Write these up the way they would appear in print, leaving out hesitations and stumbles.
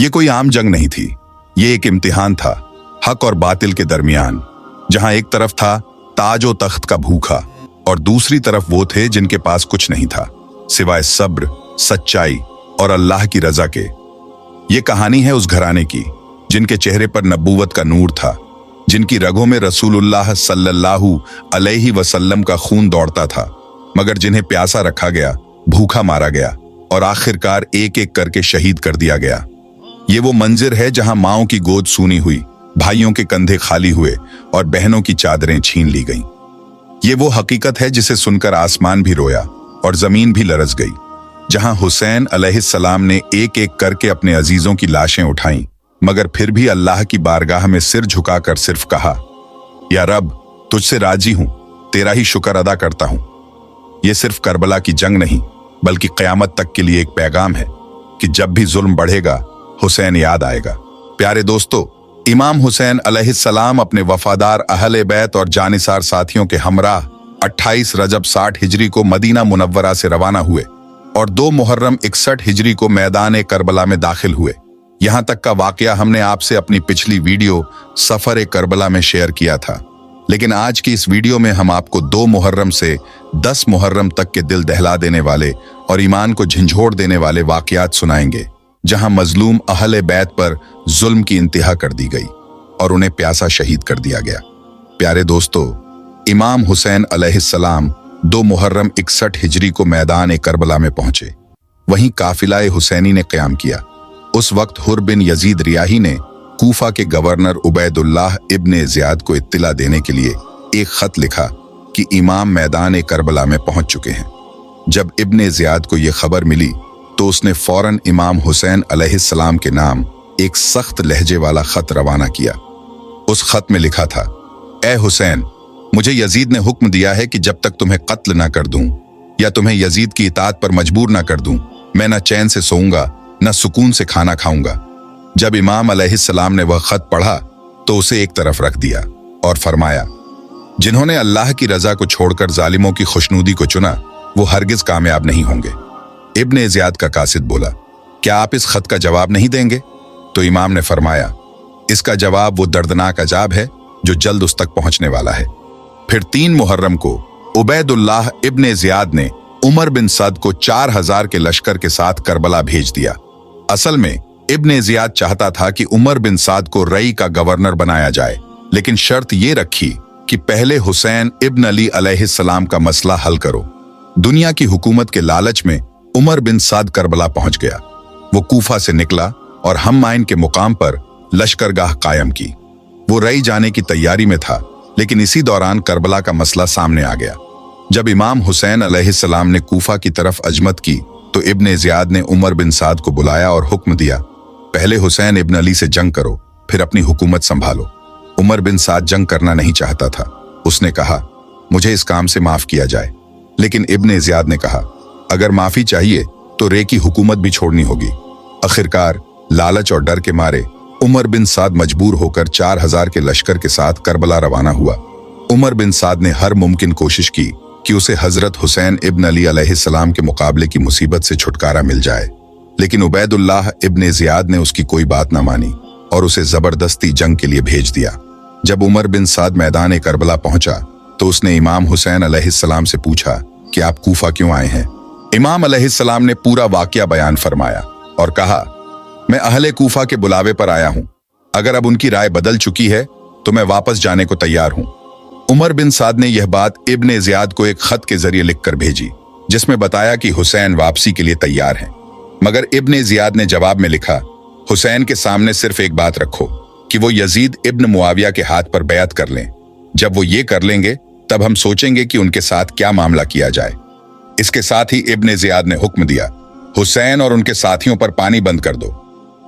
ये कोई आम जंग नहीं थी, ये एक इम्तिहान था हक और बातिल के दरमियान, जहां एक तरफ था ताज और तख्त का भूखा और दूसरी तरफ वो थे जिनके पास कुछ नहीं था सिवाय सब्र, सच्चाई और अल्लाह की रजा के। ये कहानी है उस घराने की जिनके चेहरे पर नबूवत का नूर था, जिनकी रगों में रसूलुल्लाह सल्लल्लाहु अलैहि वसल्लम का खून दौड़ता था, मगर जिन्हें प्यासा रखा गया, भूखा मारा गया और आखिरकार एक एक करके शहीद कर दिया गया। ये वो मंजिर है जहां माओं की गोद सूनी हुई, भाइयों के कंधे खाली हुए और बहनों की चादरें छीन ली गईं। ये वो हकीकत है जिसे सुनकर आसमान भी रोया और जमीन भी लरज गई, जहां हुसैन अलैहिस्सलाम ने एक एक करके अपने अजीजों की लाशें उठाईं, मगर फिर भी अल्लाह की बारगाह में सिर झुकाकर सिर्फ कहा, या रब, तुझसे राजी हूं, तेरा ही शुक्र अदा करता हूं। यह सिर्फ करबला की जंग नहीं, बल्कि क़यामत तक के लिए एक पैगाम है कि जब भी जुल्म बढ़ेगा, हुसैन याद आएगा। प्यारे दोस्तों, इमाम हुसैन अलैहिस्सलाम अपने वफादार अहले बैत और जानिसार साथियों के हमराह 28 रजब 60 हिजरी को मदीना मुनव्वरा से रवाना हुए और 2 मुहर्रम 61 हिजरी को मैदान करबला में दाखिल हुए। यहां तक का वाकया हमने आपसे अपनी पिछली वीडियो सफर करबला में शेयर किया था, लेकिन आज की इस वीडियो में हम आपको 2 मुहर्रम से 10 मुहर्रम तक के दिल दहला देने वाले और ईमान को झंझोड़ देने वाले वाकयात सुनाएंगे, जहां मजलूम अहले बैत पर जुल्म की इंतहा कर दी गई और उन्हें प्यासा शहीद कर दिया गया। प्यारे दोस्तों, इमाम हुसैन अलैहिस्सलाम 2 मुहर्रम 61 हिजरी को मैदान करबला में पहुंचे। वहीं काफिला हुसैनी ने क़याम किया। उस वक्त हुर बिन यजीद रियाही ने कूफा के गवर्नर उबैदुल्लाह इब्ने ज़ियाद को इत्तिला देने के लिए एक खत लिखा कि इमाम मैदान करबला में पहुंच चुके हैं। जब इब्ने ज़ियाद को यह खबर मिली तो उसने फौरन इमाम हुसैन अलैहिस्सलाम के नाम एक सख्त लहजे वाला खत रवाना किया। उस खत में लिखा था, ए हुसैन, मुझे यजीद ने हुक्म दिया है कि जब तक तुम्हें कत्ल ना कर दूं या तुम्हें यजीद की इताअत पर मजबूर ना कर दूं, मैं न चैन से सोऊंगा न सुकून से खाना खाऊंगा। जब इमाम अलैहिस्सलाम ने वह खत पढ़ा तो उसे एक तरफ रख दिया और फरमाया, जिन्होंने अल्लाह की रजा को छोड़कर जालिमों की खुशनूदी को चुना, वो हरगिज कामयाब नहीं होंगे। इब्ने ज़ियाद का कासिद बोला, क्या आप इस खत का जवाब नहीं देंगे? तो इमाम ने फरमाया, इसका जवाब वो दर्दनाक अजाब है जो जल्द उस तक पहुंचने वाला है। फिर 3 मुहर्रम को उबैदुल्लाह इब्ने ज़ियाद ने उमर बिन सद को 4000 के लश्कर के साथ करबला भेज दिया। असल में इब्ने ज़ियाद चाहता था कि उमर बिन साद को रई का गवर्नर बनाया जाए, लेकिन शर्त ये रखी कि पहले हुसैन इब्न अली अलैहिस्सलाम का मसला हल करो। दुनिया की हुकूमत के लालच में उमर बिन साद करबला पहुंच गया। वो कूफा से निकला और हम्माइन के मुकाम पर लश्करगाह कायम की। वो रई जाने की तैयारी में था, लेकिन इसी दौरान करबला का मसला सामने आ गया। जब इमाम हुसैन अलैहिस्सलाम ने कूफा की तरफ अजमत की तो इब्ने ज़ियाद ने उमर बिन साद को बुलाया और हुक्म दिया, पहले हुसैन इब्न अली से जंग करो, फिर अपनी हुकूमत संभालो। उमर बिन साद जंग करना नहीं चाहता था। उसने कहा, मुझे इस काम से माफ किया जाए। लेकिन इब्ने ज़ियाद ने कहा, अगर माफी चाहिए तो रे की हुकूमत भी छोड़नी होगी। आखिरकार लालच और डर के मारे उमर बिन साद मजबूर होकर 4000 के लश्कर के साथ करबला रवाना हुआ। उमर बिन साद ने हर मुमकिन कोशिश की कि उसे हजरत हुसैन इब्न अली अलैहिस्सलाम के मुकाबले की मुसीबत से छुटकारा मिल जाए, लेकिन उबैदुल्लाह इब्ने ज़ियाद ने उसकी कोई बात न मानी और उसे जबरदस्ती जंग के लिए भेज दिया। जब उमर बिन साद मैदान करबला पहुंचा तो उसने इमाम हुसैन अलैहिस्सलाम से पूछा कि आप कूफा क्यों आए हैं? इमाम अलैहिस्सलाम ने पूरा वाकया बयान फरमाया और कहा, मैं अहले कूफा के बुलावे पर आया हूं। अगर अब उनकी राय बदल चुकी है तो मैं वापस जाने को तैयार हूं। उमर बिन साद ने यह बात इब्ने ज़ियाद को एक खत के जरिए लिखकर भेजी, जिसमें बताया कि हुसैन वापसी के लिए तैयार हैं। मगर इब्ने ज़ियाद ने जवाब में लिखा, हुसैन के सामने सिर्फ एक बात रखो कि वो यजीद इब्न मुआविया के हाथ पर बैत कर लें। जब वो ये कर लेंगे तब हम सोचेंगे कि उनके साथ क्या मामला किया जाए। इसके साथ ही इब्ने ज़ियाद ने हुक्म दिया, हुसैन और उनके साथियों पर पानी बंद कर दो।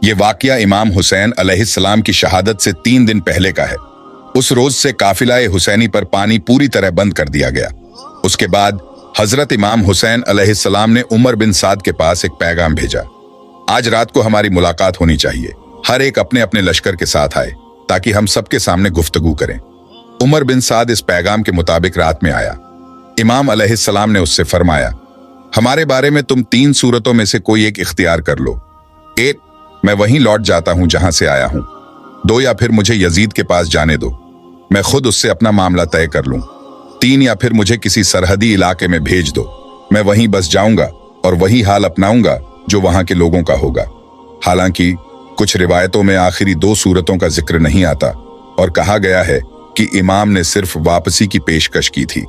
ये वाकया इमाम हुसैन अलैहिस्सलाम की शहादत से 3 दिन पहले का है। उस रोज से काफिला हुसैनी पर पानी पूरी तरह बंद कर दिया गया। उसके बाद हजरत इमाम हुसैन अलैहिस्सलाम ने उमर बिन साद के पास एक पैगाम भेजा, आज रात को हमारी मुलाकात होनी चाहिए। हर एक अपने अपने लश्कर के साथ आए ताकि हम सबके सामने गुफ्तगू करें। उमर बिन साद इस पैगाम के मुताबिक रात में आया। इमाम अलैहिस्सलाम ने उससे फरमाया, हमारे बारे में तुम 3 सूरतों में से कोई एक इख्तियार कर लो। 1, मैं वहीं लौट जाता हूं जहां से आया हूं। 2 या फिर मुझे यजीद के पास जाने दो, मैं खुद उससे अपना मामला तय कर लूं। 3 या फिर मुझे किसी सरहदी इलाके में भेज दो, मैं वहीं बस जाऊंगा और वही हाल अपनाऊंगा जो वहां के लोगों का होगा। हालांकि कुछ रिवायतों में आखिरी 2 सूरतों का जिक्र नहीं आता और कहा गया है कि इमाम ने सिर्फ वापसी की पेशकश की थी।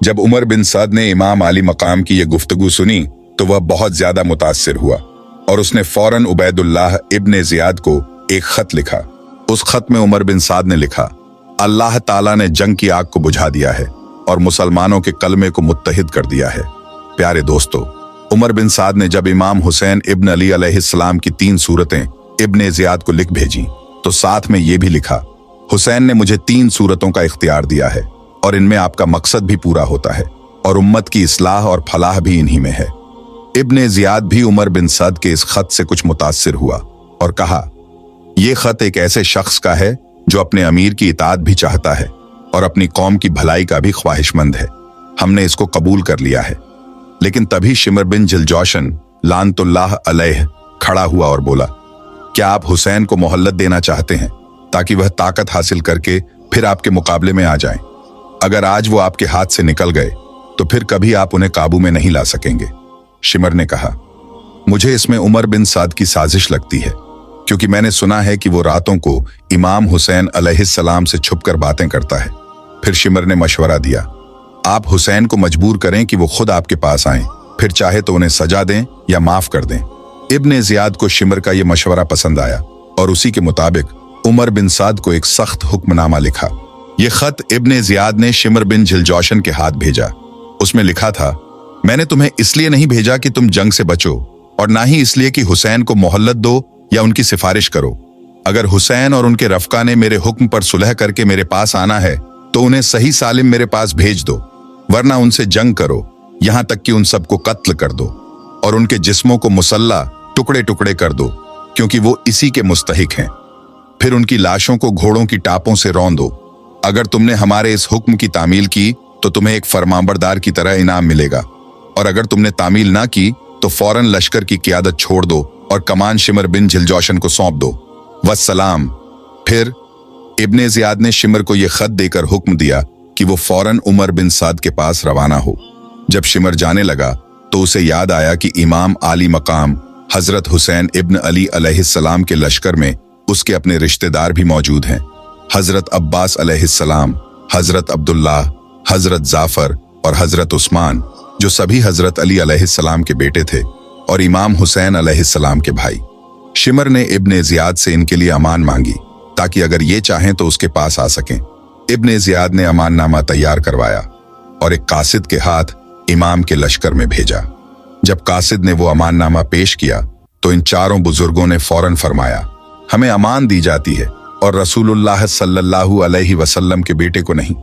जब उमर बिन सद ने इमाम आली मकाम की यह गुफ्तगू सुनी तो वह बहुत ज्यादा मुतासिर हुआ और उसने फौरन उबैदुल्लाह इब्ने जियाद को एक खत लिखा। उस खत में उमर बिन साद ने लिखा, अल्लाह ताला ने जंग की आग को बुझा दिया है और मुसलमानों के कलमे को मुत्तहिद कर दिया है। प्यारे दोस्तों, उमर बिन साद ने जब इमाम हुसैन इब्न अली अलैहिस्सलाम की 3 सूरतें इब्ने जियाद को लिख भेजी तो साथ में ये भी लिखा, हुसैन ने मुझे 3 सूरतों का इख्तियार दिया है और इनमें आपका मकसद भी पूरा होता है और उम्मत की इस्लाह और फलाह भी इन्हीं में है। इब्ने जियाद भी उमर बिन सद के इस खत से कुछ मुतासिर हुआ और कहा, यह खत एक ऐसे शख्स का है जो अपने अमीर की इताअत भी चाहता है और अपनी कौम की भलाई का भी ख्वाहिशमंद है। हमने इसको कबूल कर लिया है। लेकिन तभी शिमर बिन जिलजौशन लानतुल्लाह अलैह खड़ा हुआ और बोला, क्या आप हुसैन को मोहल्लत देना चाहते हैं ताकि वह ताकत हासिल करके फिर आपके मुकाबले में आ जाएं? अगर आज वो आपके हाथ से निकल गए तो फिर कभी आप उन्हें काबू में नहीं ला सकेंगे। शिमर ने कहा, मुझे इसमें उमर बिन साद की साजिश लगती है, क्योंकि मैंने सुना है कि वो रातों को इमाम हुसैन अलैहिस्सलाम से छुपकर बातें करता है। फिर शिमर ने मशवरा दिया, आप हुसैन को मजबूर करें कि वो खुद आपके पास आएं, फिर चाहे तो उन्हें सजा दें या माफ कर दें। इब्ने जियाद को शिमर का यह मशवरा पसंद आया और उसी के मुताबिक उमर बिन साद को एक सख्त हुक्मनामा लिखा। यह खत इब्ने जियाद ने शिमर बिन जिलजौशन के हाथ भेजा। उसमें लिखा था, मैंने तुम्हें इसलिए नहीं भेजा कि तुम जंग से बचो और ना ही इसलिए कि हुसैन को मोहल्लत दो या उनकी सिफारिश करो। अगर हुसैन और उनके रफका ने मेरे हुक्म पर सुलह करके मेरे पास आना है तो उन्हें सही सालिम मेरे पास भेज दो, वरना उनसे जंग करो, यहां तक कि उन सबको कत्ल कर दो और उनके जिस्मों को मुसल्ला टुकड़े टुकड़े कर दो, क्योंकि वो इसी के मुस्तहिक हैं। फिर उनकी लाशों को घोड़ों की टापों से रौंद दो। अगर तुमने हमारे इस हुक्म की तामील की तो तुम्हें एक फरमाबरदार की तरह इनाम मिलेगा, और अगर तुमने तामील ना की तो फौरन लश्कर की क़ियादत छोड़ दो और कमान शिमर बिन जिलजौशन को सौंप दो। वस्सलाम। फिर इब्ने जियाद ने शिमर को यह खत देकर हुक्म दिया कि वो फौरन उमर बिन साद के पास रवाना हो। जब शिमर जाने लगा तो उसे याद आया कि इमाम आली मकाम हजरत हुसैन इब्न अली अलैहिस्सलाम के लश्कर में उसके अपने रिश्तेदार भी मौजूद हैं। हजरत अब्बास अलैहिस्सलाम, हजरत अब्दुल्लाह, हजरत जाफर और हजरत उस्मान, जो सभी हजरत अली अलैहिस्सलाम के बेटे थे और इमाम हुसैन अलैहिस्सलाम के भाई। शिमर ने इब्ने जियाद से इनके लिए अमान मांगी ताकि अगर ये चाहें तो उसके पास आ सकें। इब्ने जियाद ने अमाननामा तैयार करवाया और एक कासिद के हाथ इमाम के लश्कर में भेजा। जब कासिद ने वो अमाननामा पेश किया तो इन चारों बुजुर्गों ने फौरन फरमाया, हमें अमान दी जाती है और रसूलुल्लाह सल्लल्लाहु अलैहि वसल्लम के बेटे को नहीं।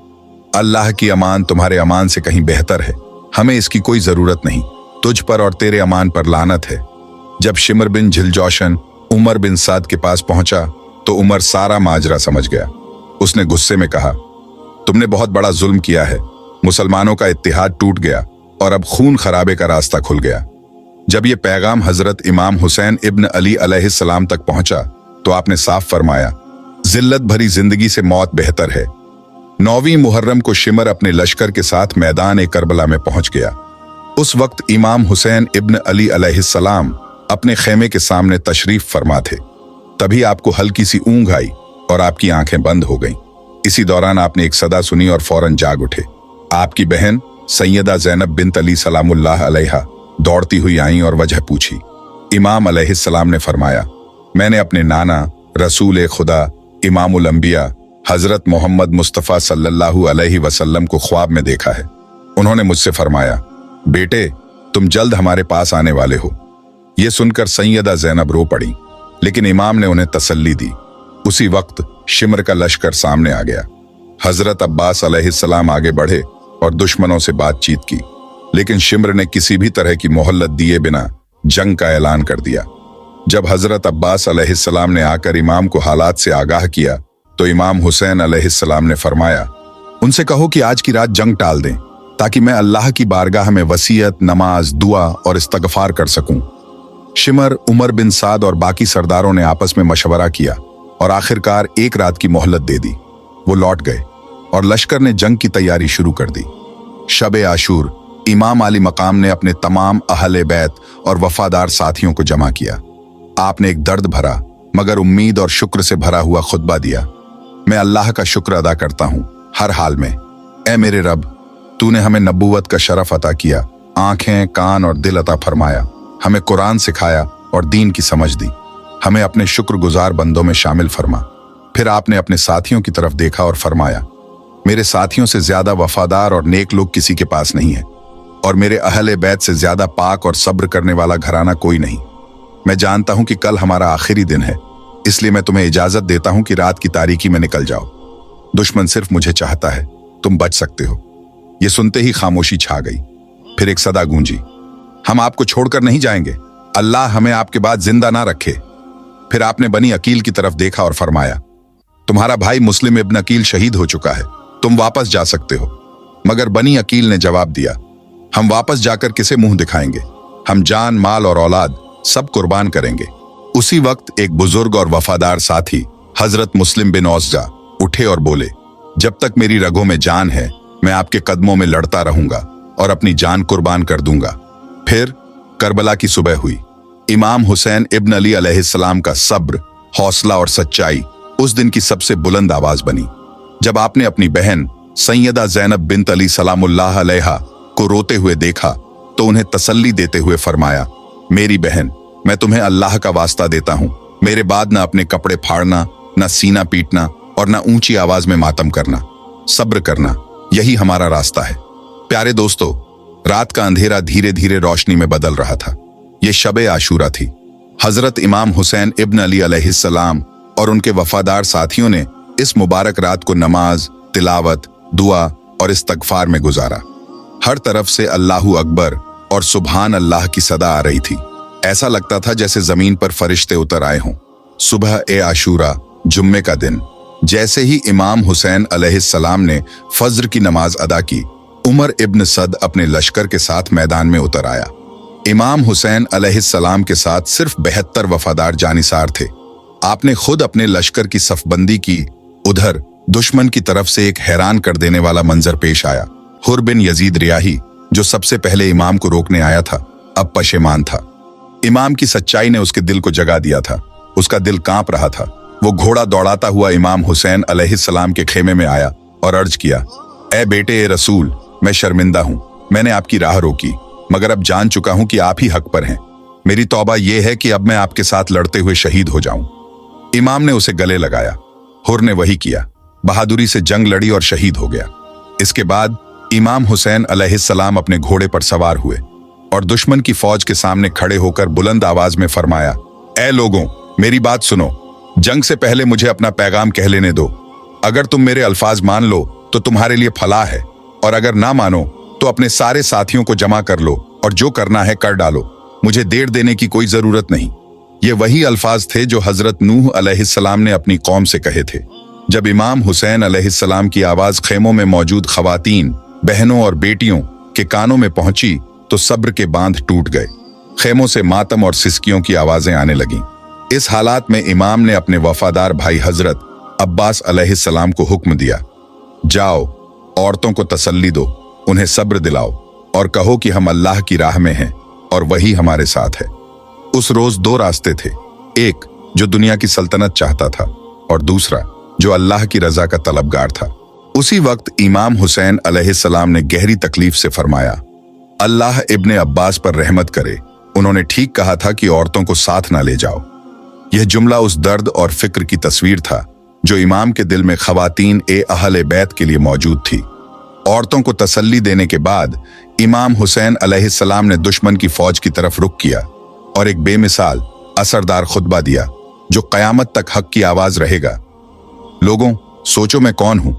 अल्लाह की अमान तुम्हारे अमान से कहीं बेहतर है, हमें इसकी कोई जरूरत नहीं। तुझ पर और तेरे अमान पर लानत है। जब शिमर बिन जिलजौशन उमर बिन साद के पास पहुंचा तो उमर सारा माजरा समझ गया। उसने गुस्से में कहा, तुमने बहुत बड़ा जुल्म किया है, मुसलमानों का इत्तिहाद टूट गया और अब खून खराबे का रास्ता खुल गया। जब यह पैगाम हजरत इमाम हुसैन इब्न अली अलैहिस्सलाम तक पहुंचा तो आपने साफ फरमाया, जिल्लत भरी जिंदगी से मौत बेहतर है। 9वीं मुहर्रम को शिमर अपने लश्कर के साथ मैदान करबला में पहुंच गया। उस वक्त इमाम हुसैन इब्न अली अलैहिस्सलाम अपने खेमे के सामने तशरीफ फरमा थे। तभी आपको हल्की सी ऊंघ आई और आपकी आंखें बंद हो गईं। इसी दौरान आपने एक सदा सुनी और फौरन जाग उठे। आपकी बहन सैयदा ज़ैनब बिन्त अली सलामुल्लाह अलैहा दौड़ती हुई आईं और वजह पूछी। इमाम अलैहिस्सलाम ने फरमाया, मैंने अपने नाना रसूल खुदा इमामुल अंबिया हजरत मोहम्मद मुस्तफ़ा सल्लल्लाहु अलैहि वसल्लम को ख्वाब में देखा है। उन्होंने मुझसे फरमाया, बेटे तुम जल्द हमारे पास आने वाले हो। ये सुनकर सैयदा ज़ैनब रो पड़ी, लेकिन इमाम ने उन्हें तसल्ली दी। उसी वक्त शिमर का लश्कर सामने आ गया। हजरत अब्बास अलैहिस्सलाम आगे बढ़े और दुश्मनों से बातचीत की, लेकिन शिमर ने किसी भी तरह की मोहल्लत दिए बिना जंग का ऐलान कर दिया। जब हजरत अब्बास अलैहिस्सलाम ने आकर इमाम को हालात से आगाह किया तो इमाम हुसैन अलैहिस्सलाम ने फरमाया, उनसे कहो कि आज की रात जंग टाल दें ताकि मैं अल्लाह की बारगाह में वसीयत, नमाज, दुआ और इस्तगफार कर सकूं। शिमर, उमर बिन साद और बाकी सरदारों ने आपस में मशवरा किया और आखिरकार एक रात की मोहलत दे दी। वो लौट गए और लश्कर ने जंग की तैयारी शुरू कर दी। शब आशूर इमाम अली मकाम ने अपने तमाम अहले बैत और वफादार साथियों को जमा किया। आपने एक दर्द भरा मगर उम्मीद और शुक्र से भरा हुआ खुतबा दिया। मैं अल्लाह का शुक्र अदा करता हूं हर हाल में। ए मेरे रब, तूने हमें नबूवत का शरफ अता किया, आंखें, कान और दिल अता फरमाया, हमें कुरान सिखाया और दीन की समझ दी। हमें अपने शुक्रगुजार बंदों में शामिल फरमा। फिर आपने अपने साथियों की तरफ देखा और फरमाया, मेरे साथियों से ज्यादा वफादार और नेक लोग किसी के पास नहीं है, और मेरे अहले बैत से ज्यादा पाक और सब्र करने वाला घराना कोई नहीं। मैं जानता हूं कि कल हमारा आखिरी दिन है, इसलिए मैं तुम्हें इजाजत देता हूं कि रात की तारीकी में निकल जाओ। दुश्मन सिर्फ मुझे चाहता है, तुम बच सकते हो। ये सुनते ही खामोशी छा गई। फिर एक सदा गूंजी, हम आपको छोड़कर नहीं जाएंगे, अल्लाह हमें आपके बाद जिंदा ना रखे। फिर आपने बनी अकील की तरफ देखा और फरमाया, तुम्हारा भाई मुस्लिम इब्न अकील शहीद हो चुका है, तुम वापस जा सकते हो। मगर बनी अकील ने जवाब दिया, हम वापस जाकर किसे मुंह दिखाएंगे, हम जान, माल और औलाद सब कुर्बान करेंगे। उसी वक्त एक बुजुर्ग और वफादार साथी हजरत मुस्लिम बिन औसजा उठे और बोले, जब तक मेरी रगों में जान है मैं आपके कदमों में लड़ता रहूंगा और अपनी जान कुर्बान कर दूंगा। फिर करबला की सुबह हुई। इमाम हुसैन इब्न अली अलैहिस्सलाम का सब्र, हौसला और सच्चाई उस दिन की सबसे बुलंद आवाज बनी। जब आपने अपनी बहन सैयदा ज़ैनब बिन्त अली सलामुल्लाह अलैहा को रोते हुए देखा तो उन्हें तसल्ली देते हुए फरमाया, मेरी बहन, मैं तुम्हें अल्लाह का वास्ता देता हूं, मेरे बाद ना अपने कपड़े फाड़ना, ना सीना पीटना और ना ऊंची आवाज में मातम करना। सब्र करना, यही हमारा रास्ता है। प्यारे दोस्तों, रात का अंधेरा धीरे धीरे रोशनी में बदल रहा था। यह शब आशूरा थी। हजरत इमाम हुसैन इब्न अली अलैहिस्सलाम और उनके वफादार साथियों ने इस मुबारक रात को नमाज, तिलावत, दुआ और इस्तगफार में गुजारा। हर तरफ से अल्लाहू अकबर और सुबहान अल्लाह की सदा आ रही थी। ऐसा लगता था जैसे जमीन पर फरिश्ते उतर आए हों। सुबह ए आशूरा, जुम्मे का दिन, जैसे ही इमाम हुसैन अलैहिस्सलाम ने फज्र की नमाज अदा की, उमर इब्न सद अपने लश्कर के साथ मैदान में उतर आया। इमाम हुसैन अलैहिस्सलाम के साथ सिर्फ 72 वफादार जानिसार थे। आपने खुद अपने लश्कर की सफबंदी की। उधर दुश्मन की तरफ से एक हैरान कर देने वाला मंजर पेश आया। हुर बिन यजीद रियाही, जो सबसे पहले इमाम को रोकने आया था, अब पशेमान था। इमाम की सच्चाई ने उसके दिल को जगा दिया था। उसका दिल कांप रहा था। वो घोड़ा दौड़ाता हुआ इमाम हुसैन अलैहिस्सलाम के खेमे में आया और अर्ज किया, ए बेटे, ए रसूल, मैं शर्मिंदा हूं, मैंने आपकी राह रोकी, मगर अब जान चुका हूं कि आप ही हक पर हैं। मेरी तौबा यह है कि अब मैं आपके साथ लड़ते हुए शहीद हो जाऊं। इमाम ने उसे गले लगाया। हुर ने वही किया, बहादुरी से जंग लड़ी और शहीद हो गया। इसके बाद इमाम हुसैन अलैहिस्सलाम अपने घोड़े पर सवार हुए और दुश्मन की फौज के सामने खड़े होकर बुलंद आवाज में फरमाया, ए लोगों, मेरी बात सुनो, जंग से पहले मुझे अपना पैगाम कह लेने दो। अगर तुम मेरे अल्फाज मान लो तो तुम्हारे लिए फलाह है, और अगर ना मानो तो अपने सारे साथियों को जमा कर लो और जो करना है कर डालो। मुझे देर देने की कोई जरूरत नहीं। ये वही अल्फाज थे जो हजरत नूह अलैहिस्सलाम ने अपनी कौम से कहे थे। जब इमाम हुसैन अलैहिस्सलाम की आवाज खेमों में मौजूद खवातीन, बहनों और बेटियों के कानों में पहुंची तो सब्र के बांध टूट गए। खेमों से मातम और सिसकियों की आवाजें आने लगीं। इस हालात में इमाम ने अपने वफादार भाई हजरत अब्बास अलैहिस्सलाम को हुक्म दिया, जाओ, औरतों को तसल्ली दो, उन्हें सब्र दिलाओ और कहो कि हम अल्लाह की राह में हैं और वही हमारे साथ है। उस रोज 2 रास्ते थे, एक जो दुनिया की सल्तनत चाहता था और दूसरा जो अल्लाह की रजा का तलबगार था। उसी वक्त इमाम हुसैन अलैहिस्सलाम ने गहरी तकलीफ से फरमाया, अल्लाह इब्ने अब्बास पर रहमत करे, उन्होंने ठीक कहा था कि औरतों को साथ ना ले जाओ। यह जुमला उस दर्द और फिक्र की तस्वीर था जो इमाम के दिल में खवातीन ए अहले बैत के लिए मौजूद थी। औरतों को तसल्ली देने के बाद इमाम हुसैन अलैहिस्सलाम ने दुश्मन की फौज की तरफ रुख किया और एक बेमिसाल असरदार खुतबा दिया जो कयामत तक हक की आवाज रहेगा। लोगों, सोचो मैं कौन हूं?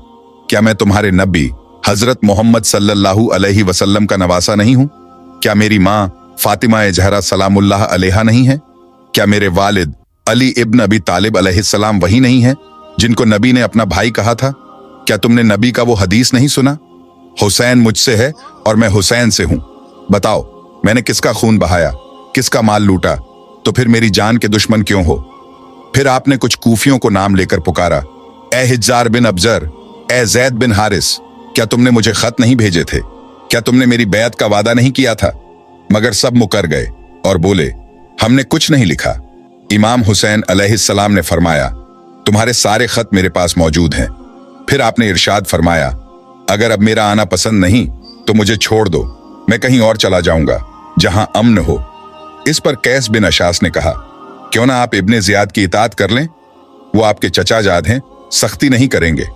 क्या मैं तुम्हारे नबी हजरत मोहम्मद सल्लल्लाहु अलैहि वसल्लम का नवासा नहीं हूं? क्या मेरी मां फातिमा जहरा सलामुल्लाह अलैहा नहीं है? क्या मेरे वालिद अली इब्न अबी तालिब अलैहिस्सलाम वही नहीं है जिनको नबी ने अपना भाई कहा था? क्या तुमने नबी का वो हदीस नहीं सुना, हुसैन मुझसे है और मैं हुसैन से हूं? बताओ, मैंने किसका खून बहाया, किसका माल लूटा तो फिर मेरी जान के दुश्मन क्यों हो? फिर आपने कुछ कूफियों को नाम लेकर पुकारा, ए हिज्जार बिन अबजर, ए जैद बिन हारिस, क्या तुमने मुझे खत नहीं भेजे थे? क्या तुमने मेरी बैत का वादा नहीं किया था? मगर सब मुकर गए और बोले, हमने कुछ नहीं लिखा। इमाम हुसैन अलैहिस्सलाम ने फरमाया, तुम्हारे सारे खत मेरे पास मौजूद हैं। फिर आपने इरशाद फरमाया, अगर अब मेरा आना पसंद नहीं तो मुझे छोड़ दो, मैं कहीं और चला जाऊंगा जहां अमन हो। इस पर कैस बिन अशास ने कहा, क्यों ना आप इब्ने जियाद की इताअत कर लें, वो आपके चचाजाद हैं, सख्ती नहीं करेंगे।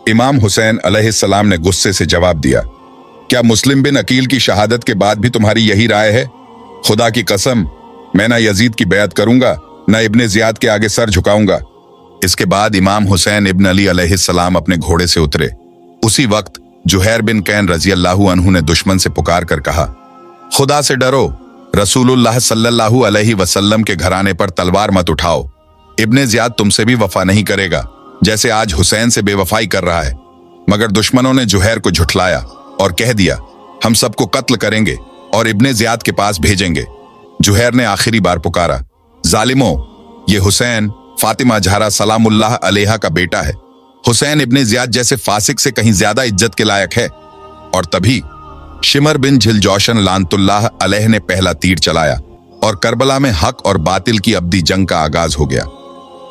इमाम हुसैन अलैहिस्सलाम ने गुस्से से जवाब दिया, क्या मुस्लिम बिन अकील की शहादत के बाद भी तुम्हारी यही राय है? खुदा की कसम, मैं ना यजीद की बैत करूंगा ना इब्ने जियाद के आगे सर झुकाऊंगा। इसके बाद इमाम हुसैन इब्न अली अलैहिस्सलाम अपने घोड़े से उतरे। उसी वक्त जुहैर बिन कैन रजी अल्लाहु अन्हु ने दुश्मन से पुकार कर कहा, खुदा से डरो, रसूलुल्लाह सल्लल्लाहु अलैहि वसल्लम के घराने पर तलवार मत उठाओ। इब्ने जियाद तुमसे भी वफा नहीं करेगा, जैसे आज हुसैन से बेवफाई कर रहा है। मगर दुश्मनों ने जुहैर को झुठलाया और कह दिया, हम सबको कत्ल करेंगे और इब्ने जियाद के पास भेजेंगे। जुहैर ने आखिरी बार पुकारा, जालिमों, ये हुसैन फातिमा जहरा सलामुल्लाह अलैहा का बेटा है। हुसैन इब्ने जियाद जैसे फासिक से कहीं ज्यादा इज्जत के लायक है। और तभी शिमर बिन झिलजौशन लानतुल्लाह अलैह ने पहला तीर चलाया और करबला में हक और बातिल की अब्दी जंग का आगाज हो गया।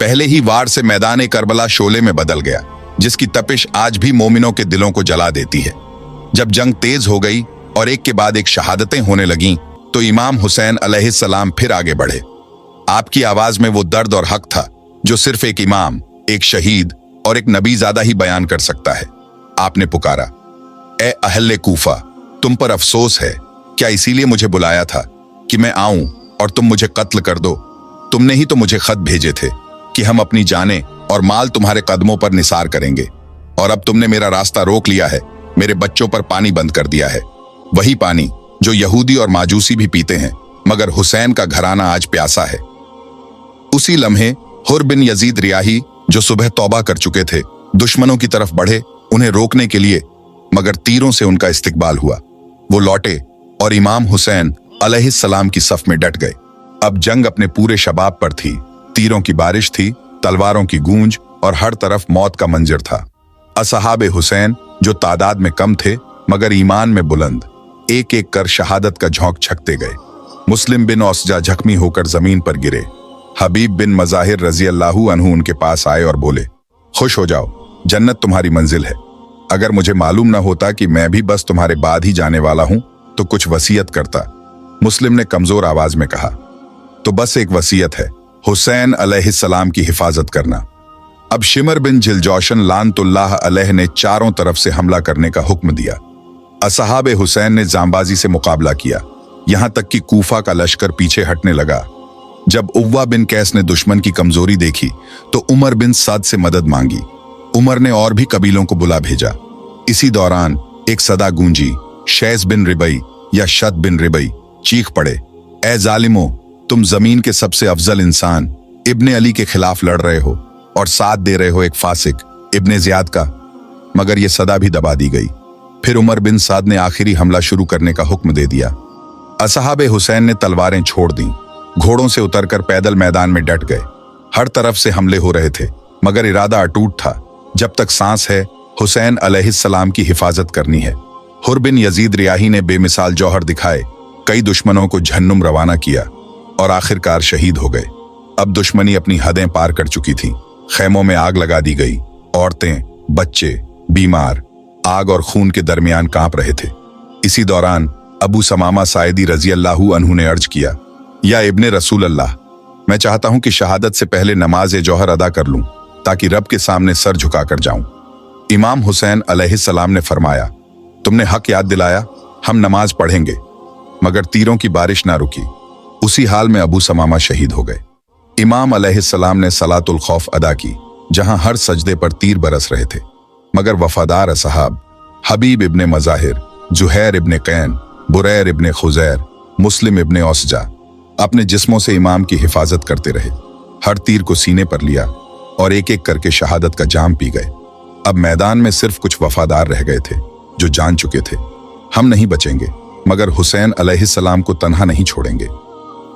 पहले ही वार से मैदान करबला शोले में बदल गया, जिसकी तपिश आज भी मोमिनों के दिलों को जला देती है। जब जंग तेज हो गई और एक के बाद एक शहादतें होने लगीं, तो इमाम हुसैन अलैहिस्सलाम फिर आगे बढ़े। आपकी आवाज में वो दर्द और हक था जो सिर्फ एक इमाम, एक शहीद और एक नबीजादा ही बयान कर सकता है। आपने पुकारा, ए अहले कूफा, तुम पर अफसोस है, क्या इसीलिए मुझे बुलाया था कि मैं आऊं और तुम मुझे कत्ल कर दो? तुमने ही तो मुझे खत भेजे थे कि हम अपनी जानें और माल तुम्हारे कदमों पर निसार करेंगे, और अब तुमने मेरा रास्ता रोक लिया है, मेरे बच्चों पर पानी बंद कर दिया है। वही पानी जो यहूदी और माजूसी भी पीते हैं, मगर हुसैन का घराना आज प्यासा है। उसी लम्हे हुर बिन यजीद रियाही, जो सुबह तौबा कर चुके थे, दुश्मनों की तरफ बढ़े उन्हें रोकने के लिए, मगर तीरों से उनका इस्तिकबाल हुआ। वो लौटे और इमाम हुसैन अलैहिस्सलाम की सफ में डट गए। अब जंग अपने पूरे शबाब पर थी। तीरों की बारिश थी, तलवारों की गूंज और हर तरफ मौत का मंजर था। असहाबे हुसैन, जो तादाद में कम थे मगर ईमान में बुलंद, एक एक कर शहादत का झोंक छकते गए। मुस्लिम बिन औसजा जख्मी होकर जमीन पर गिरे। हबीब बिन मज़ाहिर रजी अल्लाहु अन्हु उनके पास आए और बोले, खुश हो जाओ, जन्नत तुम्हारी मंजिल है। अगर मुझे मालूम न होता कि मैं भी बस तुम्हारे बाद ही जाने वाला हूं तो कुछ वसीयत करता। मुस्लिम ने कमजोर आवाज में कहा, तो बस एक वसीयत है, हुसैन अलैहिस्सलाम की हिफाजत करना। अब शिमर बिन झिलजौशन लानतुल्लाह अलैह ने चारों तरफ से हमला करने का हुक्म दिया। असहाबे हुसैन ने जांबाजी से मुकाबला किया, यहां तक कि कूफा का लश्कर पीछे हटने लगा। जब उव्वा बिन कैस ने दुश्मन की कमजोरी देखी तो उमर बिन साद से मदद मांगी। उमर ने और भी कबीलों को बुला भेजा। इसी दौरान एक सदा गूंजी, शैस बिन रिबई या शत बिन रिबई चीख पड़े, ए जालिमो, तुम जमीन के सबसे अफजल इंसान इब्ने अली के खिलाफ लड़ रहे हो और साथ दे रहे हो एक फासिक इब्ने जियाद का। मगर यह सदा भी दबा दी गई। फिर उमर बिन साद ने आखिरी हमला शुरू करने का हुक्म दे दिया। असहाबे हुसैन ने तलवारें छोड़ दी, घोड़ों से उतरकर पैदल मैदान में डट गए। हर तरफ से हमले हो रहे थे, मगर इरादा अटूट था, जब तक सांस है हुसैन अलैहिस्सलाम की हिफाजत करनी है। हुर बिन यजीद रियाही ने बेमिसाल जौहर दिखाए, कई दुश्मनों को जहन्नुम रवाना किया और आखिरकार शहीद हो गए। अब दुश्मनी अपनी हदें पार कर चुकी थी। खैमों में आग लगा दी गई। औरतें, बच्चे, बीमार आग और खून के दरमियान कांप रहे थे। इसी दौरान अबू समामा साइदी रजी अल्लाहु अन्हु ने अर्ज किया, या इब्ने रसूल अल्लाह, मैं चाहता हूं कि शहादत से पहले नमाज जौहर अदा कर लूं ताकि रब के सामने सर झुकाकर जाऊं। इमाम हुसैन अलैहिस्सलाम ने फरमाया, तुमने हक याद दिलाया, हम नमाज पढ़ेंगे। मगर तीरों की बारिश ना रुकी। उसी हाल में अबू समामा शहीद हो गए। इमाम अलैहिस्सलाम ने सलातुल खौफ अदा की, जहां हर सजदे पर तीर बरस रहे थे। मगर वफादार असहाब हबीब इब्ने मज़ाहिर, जुहैर इब्ने कैन, बुरैर इब्ने खुजैर, मुस्लिम इब्ने औसजा अपने जिस्मों से इमाम की हिफाजत करते रहे। हर तीर को सीने पर लिया और एक एक करके शहादत का जाम पी गए। अब मैदान में सिर्फ कुछ वफादार रह गए थे जो जान चुके थे, हम नहीं बचेंगे, मगर हुसैन अलैहिस्सलाम को तन्हा नहीं छोड़ेंगे।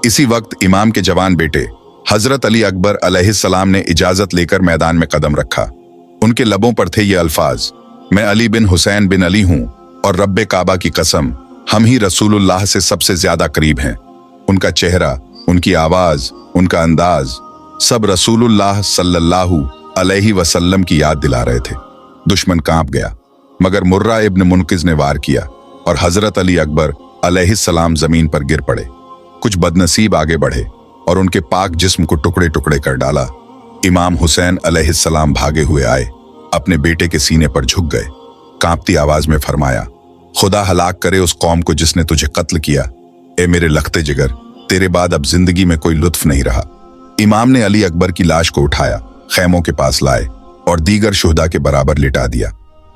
इसी वक्त इमाम के जवान बेटे हजरत अली अकबर अलैहिस्सलाम ने इजाजत लेकर मैदान में कदम रखा। उनके लबों पर थे ये अल्फाज, मैं अली बिन हुसैन बिन अली हूं और रब्बे काबा की कसम, हम ही रसूलुल्लाह से सबसे ज्यादा करीब हैं। उनका चेहरा, उनकी आवाज, उनका अंदाज सब रसूलुल्लाह सल्लल्लाहु अलैहि वसल्लम की याद दिला रहे थे। दुश्मन कांप गया, मगर मुर्रा इब्न मुनकिज ने वार किया और हजरत अली अकबर अलैहिस्सलाम जमीन पर गिर पड़े। कुछ बदनसीब आगे बढ़े और उनके पाक जिस्म को टुकड़े टुकड़े कर डाला। इमाम हुसैन अलैहिस्सलाम भागे हुए आए, अपने बेटे के सीने पर झुक गए, कांपती आवाज में फरमाया, खुदा हलाक करे उस कौम को जिसने तुझे कत्ल किया। ए मेरे लखते जिगर, तेरे बाद अब जिंदगी में कोई लुत्फ नहीं रहा। इमाम ने अली अकबर की लाश को उठाया, खैमों के पास लाए और दीगर शुहदा के बराबर लिटा दिया।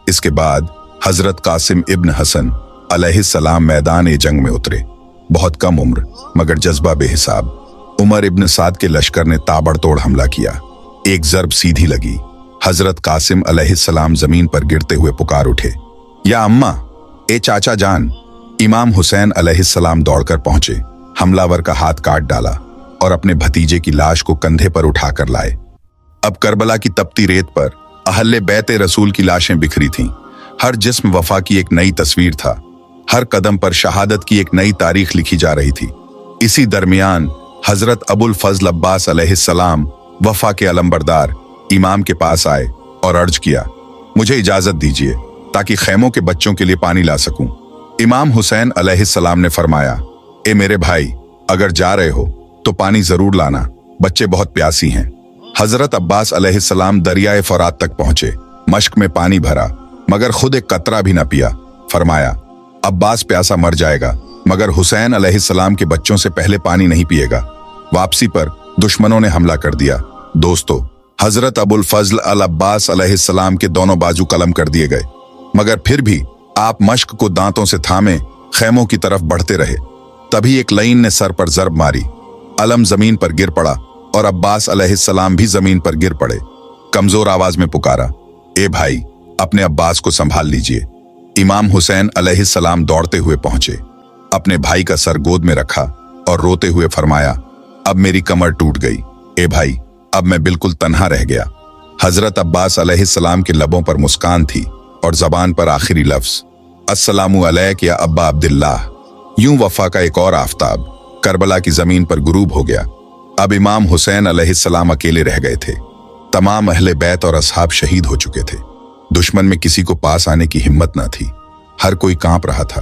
इसके बाद हजरत कासिम इब्न हसन अलैहिस्सलाम मैदान ए जंग में उतरे। बहुत कम उम्र मगर जज्बा बेहिसाब। उमर इब्न साद के लश्कर ने ताबड़तोड़ हमला किया। एक जर्ब सीधी लगी। हजरत कासिम अलैहिस्सलाम जमीन पर गिरते हुए पुकार उठे, या अम्मा, ए चाचा जान। इमाम हुसैन अलैहिस्सलाम दौड़कर पहुंचे, हमलावर का हाथ काट डाला और अपने भतीजे की लाश को कंधे पर उठाकर लाए। अब करबला की तपती रेत पर अहले बैते रसूल की लाशें बिखरी थीं। हर जिस्म वफा की एक नई तस्वीर था। हर कदम पर शहादत की एक नई तारीख लिखी जा रही थी। इसी दरमियान हजरत अबुल फजल अब्बास अलैहिस्सलाम वफा के अलंबरदार इमाम के पास आए और अर्ज किया, मुझे इजाजत दीजिए ताकि खैमों के बच्चों के लिए पानी ला सकूं। इमाम हुसैन अलैहिस्सलाम ने फरमाया, ए मेरे भाई, अगर जा रहे हो तो पानी जरूर लाना, बच्चे बहुत प्यासी हैं। हजरत अब्बास अलैहिस्सलाम दरियाए फरात तक पहुंचे, मश्क में पानी भरा मगर खुद एक कतरा भी न पिया। फरमाया, अब्बास प्यासा मर जाएगा मगर हुसैन अलैहिस्सलाम के बच्चों से पहले पानी नहीं पिएगा। वापसी पर दुश्मनों ने हमला कर दिया। दोस्तों, हजरत अबुल फजल अल अब्बास अलैहिस्सलाम के दोनों बाजू कलम कर दिए गए, मगर फिर भी आप मश्क को दांतों से थामे खैमों की तरफ बढ़ते रहे। तभी एक लईन ने सर पर जर्ब मारी, अलम जमीन पर गिर पड़ा और अब्बास अलैहिस्सलाम भी जमीन पर गिर पड़े। कमजोर आवाज में पुकारा, ए भाई, अपने अब्बास को संभाल लीजिए। इमाम हुसैन अलैहिस्सलाम दौड़ते हुए पहुंचे, अपने भाई का सर गोद में रखा और रोते हुए फरमाया, अब मेरी कमर टूट गई। ए भाई, अब मैं बिल्कुल तन्हा रह गया। हजरत अब्बास अलैहिस्सलाम के लबों पर मुस्कान थी और जबान पर आखिरी लफ्ज, अस्सलामु अलैक या अब्बा अब्दुल्लाह। यूं वफा का एक और आफताब करबला की जमीन पर गुरूब हो गया। अब इमाम हुसैन अलैहिस्सलाम अकेले रह गए थे। तमाम अहले बैत और असहाब शहीद हो चुके थे। दुश्मन में किसी को पास आने की हिम्मत न थी। हर कोई कांप रहा था,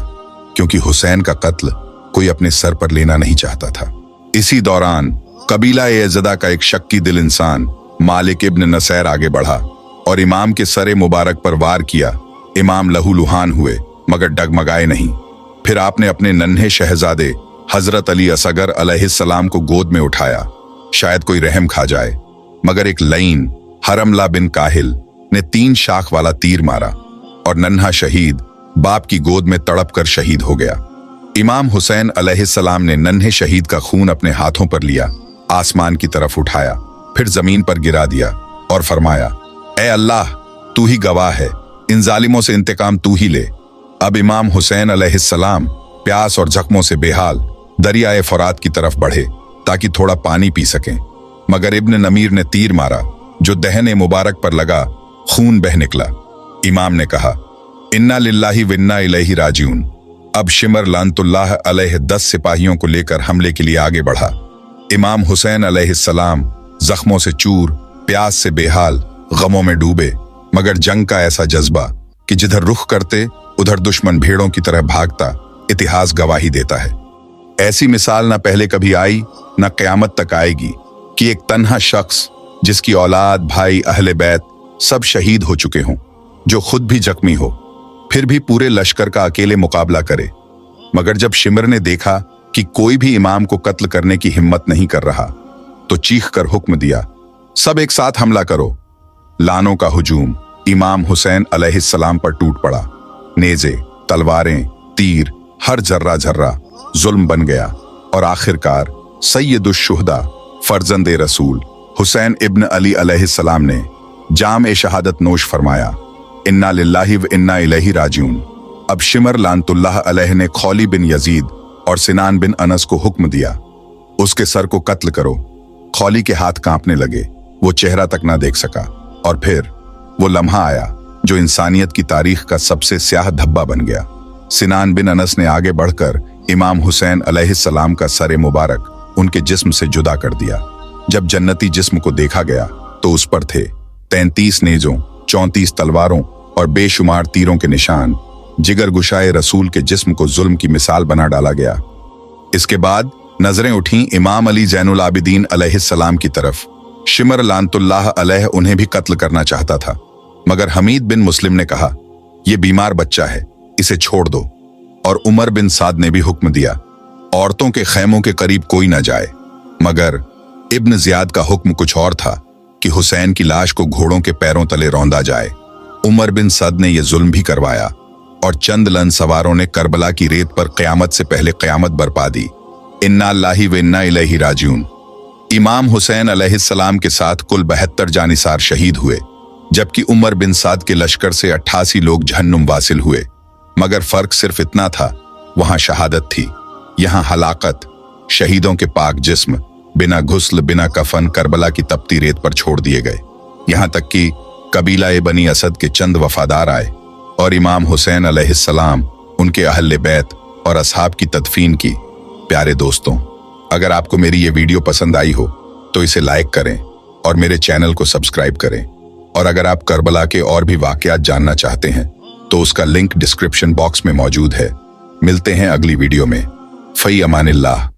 क्योंकि हुसैन का कत्ल कोई अपने सर पर लेना नहीं चाहता था। इसी दौरान कबीला एजदा का एक शक्की दिल इंसान मालिक इब्न नसैर आगे बढ़ा और इमाम के सरे मुबारक पर वार किया। इमाम लहूलुहान हुए मगर डगमगाए नहीं। फिर आपने अपने नन्हे शहजादे हजरत अली असगर अलैहिस्सलाम को गोद में उठाया, शायद कोई रहम खा जाए, मगर एक लईन हरमला बिन काहिल ने 3 शाख वाला तीर मारा और नन्हा शहीद बाप की गोद में तड़प कर शहीद हो गया। इमाम हुसैन अलैहिस्सलाम ने नन्हे शहीद का खून अपने हाथों पर लिया, आसमान की तरफ उठाया, फिर जमीन पर गिरा दिया और फरमाया, ए अल्लाह, तू ही गवाह है, इन जालिमों से इंतकाम तू ही ले। अब इमाम हुसैन अलैहिस्सलाम प्यास और जख्मों से बेहाल दरियाए फरात की तरफ बढ़े ताकि थोड़ा पानी पी सकें, मगर इब्न नमीर ने तीर मारा जो दहने मुबारक पर लगा, खून बह निकला। इमाम ने कहा, इन्ना लिल्लाहि व इन्ना इलैहि राजिऊन। अब शिमर लानतुल्लाह अलैह 10 सिपाहियों को लेकर हमले के लिए आगे बढ़ा। इमाम हुसैन अलैहिस्सलाम जख्मों से चूर, प्यास से बेहाल, गमों में डूबे, मगर जंग का ऐसा जज्बा कि जिधर रुख करते उधर दुश्मन भेड़ों की तरह भागता, इतिहास गवाही देता है। ऐसी मिसाल न पहले कभी आई न क़यामत तक आएगी कि एक तन्हा शख्स जिसकी औलाद, भाई, अहले बैत सब शहीद हो चुके हों, जो खुद भी जख्मी हो, फिर भी पूरे लश्कर का अकेले मुकाबला करे। मगर जब शिमर ने देखा कि कोई भी इमाम को कत्ल करने की हिम्मत नहीं कर रहा, तो चीख कर हुक्म दिया, सब एक साथ हमला करो। लानों का हुजूम इमाम हुसैन अलैहिस्सलाम पर टूट पड़ा। नेज़े, तलवारें, तीर, हर जर्रा जर्रा जुल्म बन गया और आखिरकार सैयदुश शुहदा फर्जंदे रसूल हुसैन इब्न अली अलैहिस्सलाम ने जाम शहादत नोश फरमाया, इन्ना लिल्लाहि व इन्ना इलैहि राजिऊन। अब शिमर लानतुल्लाह अलैह ने खौली बिन यजीद और सिनान बिन अनस को हुक्म दिया, उसके सर को कत्ल करो। खौली के हाथ कांपने लगे, वो चेहरा तक ना देख सका। और फिर वो लम्हा आया जो इंसानियत की तारीख का सबसे स्याह धब्बा बन गया। सिनान बिन अनस ने आगे बढ़कर इमाम हुसैन अलैहिस्सलाम का सरे मुबारक उनके जिस्म से जुदा कर दिया। जब जन्नती जिस्म को देखा गया तो उस पर थे 33 नेजों, 34 तलवारों और बेशुमार तीरों के निशान। जिगर गुशाए रसूल के जिस्म को जुल्म की मिसाल बना डाला गया। इसके बाद नजरें उठीं इमाम अली ज़ैनुल आबिदीन अलैहिस्सलाम की तरफ। शिमर लानतुल्लाह अलैह उन्हें भी कत्ल करना चाहता था, मगर हमीद बिन मुस्लिम ने कहा, यह बीमार बच्चा है, इसे छोड़ दो। और उमर बिन साद ने भी हुक्म दिया, औरतों के खैमों के करीब कोई न जाए। मगर इब्न जियाद का हुक्म कुछ और था कि हुसैन की लाश को घोड़ों के पैरों तले रौंदा जाए। उमर बिन सद ने यह जुल्म भी करवाया और चंद लन सवारों ने करबला की रेत पर क़यामत से पहले क़यामत बरपा दी। इन्ना लिल्लाहि व इन्ना इलैहि राजिऊन। इमाम हुसैन अलैहिस्सलाम के साथ कुल 72 जानिसार शहीद हुए, जबकि उमर बिन साद के लश्कर से 88 लोग जहन्नुम वासिल हुए। मगर फर्क सिर्फ इतना था, वहां शहादत थी, यहां हलाकत। शहीदों के पाक जिस्म बिना घुस्ल बिना कफन करबला की तपती रेत पर छोड़ दिए गए। यहां तक कि कबीला बनी असद के चंद वफादार आए और इमाम हुसैन अलैहिस्सलाम, उनके अहले बैत और असहाब की तदफीन की। प्यारे दोस्तों, अगर आपको मेरी ये वीडियो पसंद आई हो तो इसे लाइक करें और मेरे चैनल को सब्सक्राइब करें। और अगर आप करबला के और भी वाकयात जानना चाहते हैं तो उसका लिंक डिस्क्रिप्शन बॉक्स में मौजूद है। मिलते हैं अगली वीडियो में। फई अमानिल्लाह।